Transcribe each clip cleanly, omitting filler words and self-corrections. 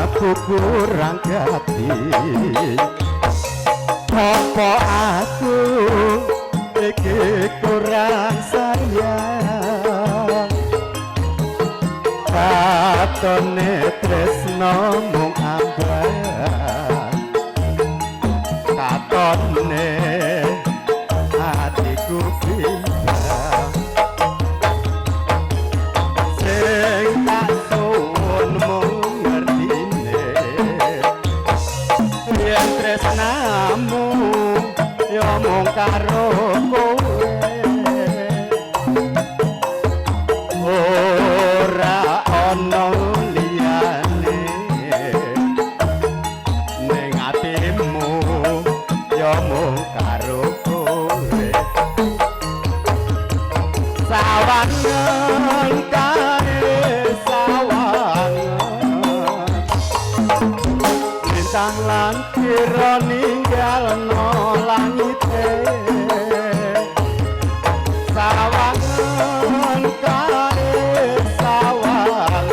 Aku kurang hati, apa aku iki kurang sayang, katone tresno mung ambang, katone hatiku bimbang, sing tak suwun mung tresnamu yo mung karo kowe ora ana liyane ning atimu yo mung karo kowe sawangan kae sawangan bintang lan kira ninggalno langite sawangan kae sawangan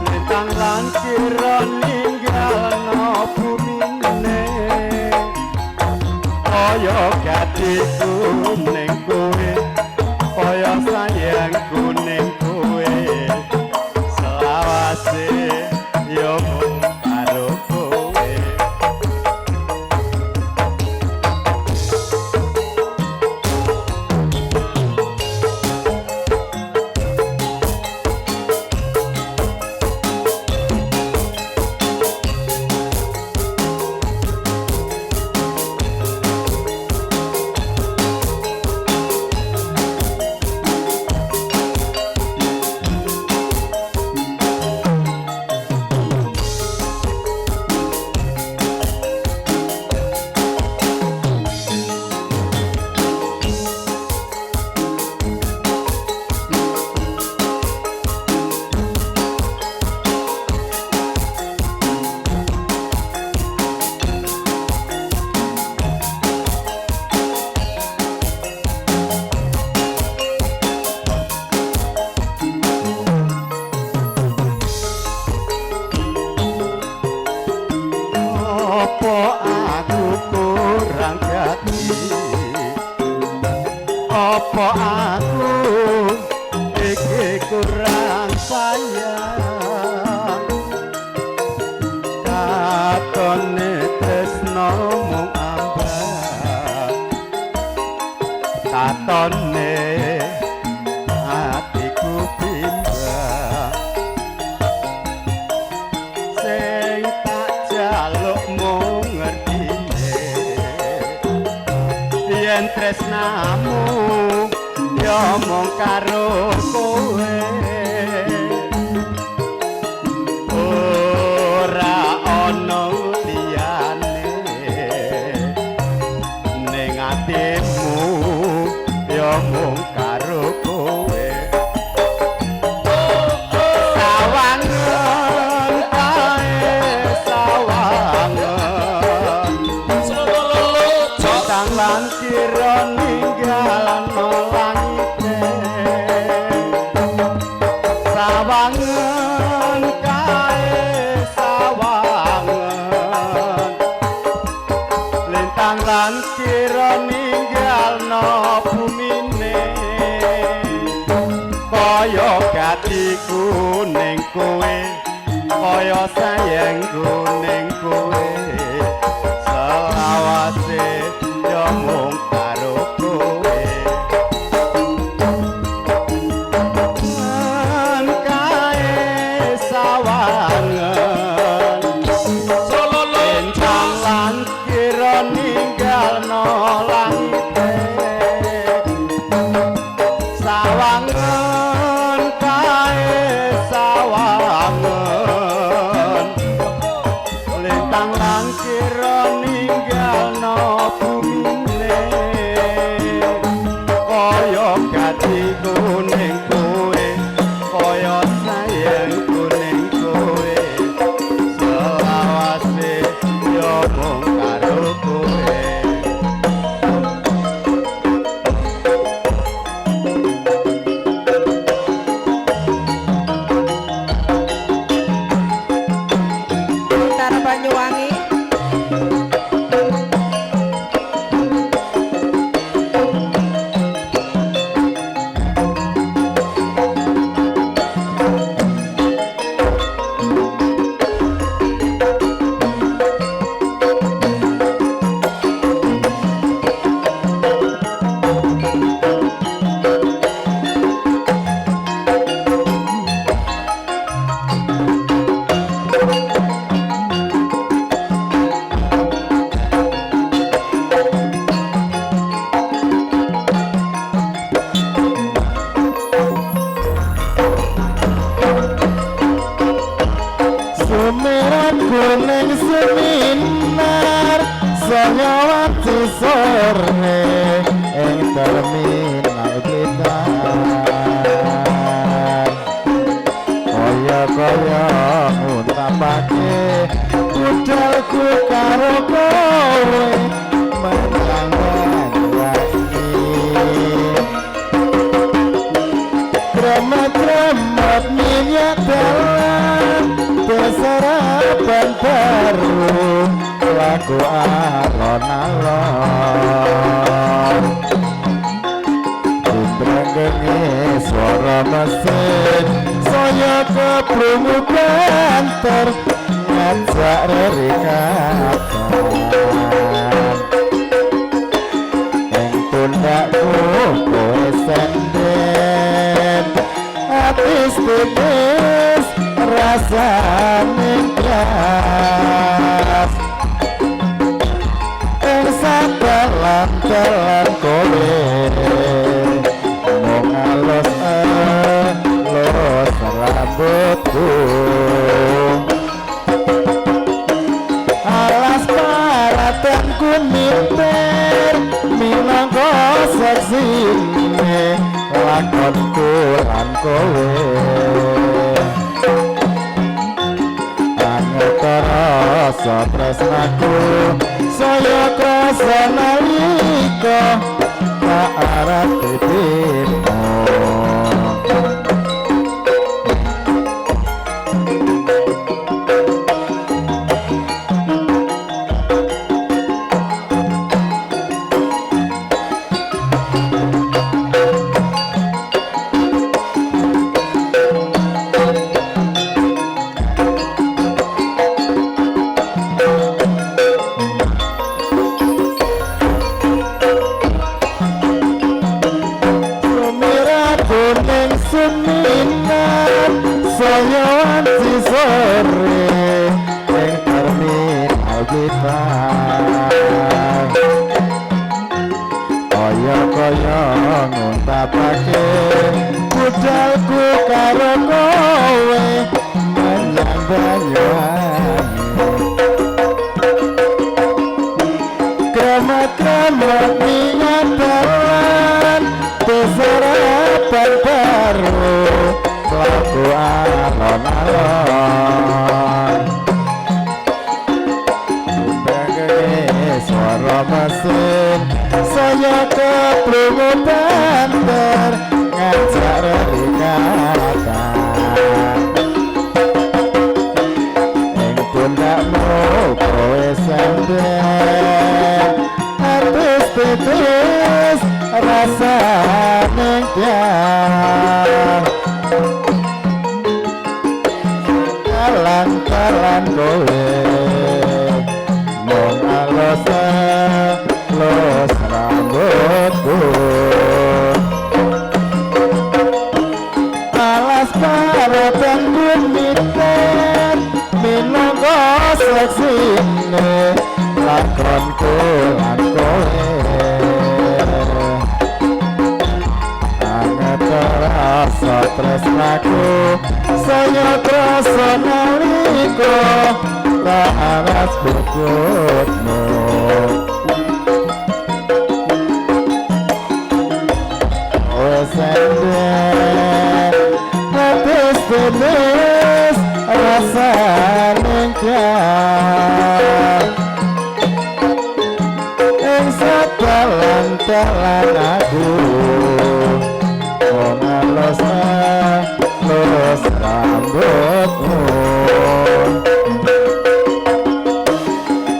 bintang lan kira ninggalno bumine kaya gatiku ning kowe kaya sayangku ning kowe selawase yo karo kowe apa aku iki kurang sayang katone tresno mung ambang katone hatiku bimbang sing tak jaluk mung ngertine yen tresnamu yo mung karo kowe ora ana liyane ning atimu yo mung karo kowe sawangan kae sawangan bintang lan kira ninggalno langite sawangan kae sawangan kaya gatiku ning kowe kaya sayangku ning kowe selawase yo mung karo kowe kae sawangen solo lintang lan kira ninggalno langite sawangen kae sawangen lintang lan kira ninggalno bumine kaya gatiku ning kowe kaya sayangku ning kowe selawase yo mung karo kowe Tara Banyuwangi Sumiran kuning seminar saya wati sore ing terminal Blitar kaya nguntapake budalku karo kowe menyang wani kremet-kremet minyak dalam sarapan baru lagu alon-alon Indra-gengi suara mesin saya keprungu banter ngajak rerikatan yang pundakku kowe senden atis tipis rasa niklas ing sadalan-dalan kowe mung alus rambutku alas paratanku minter minangka saksine lakonku lan kowe rasa tresnaku saya krasa nalika tak arep titipmu seminar saya wanti sore ing terminal Blitar kaya nguntapake budalku karo kowe menyang Banyuwangi kremet-kremet minyak dalan sarapan baru lagu alon-alon Indra-gengi suara mesin saya keprungu banter ngajak rerikatan ing pundakmu kowe senden atis-titis rasa ning talan kowe mung alus los rambutku alas parapan gumitan minangka seksine lakonku lan kowe rasa tresnaku saya krasa nalika tak aras bukutmu wes endek habis tenis rasa nengkar ing sadalan aku los rambutmu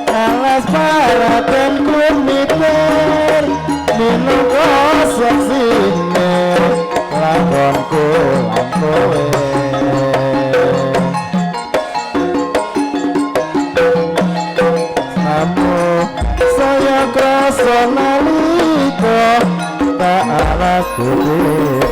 alas paraten kumiter minangka seksine lakonku lan kowe samu saya krasa nalika tak alas kuwi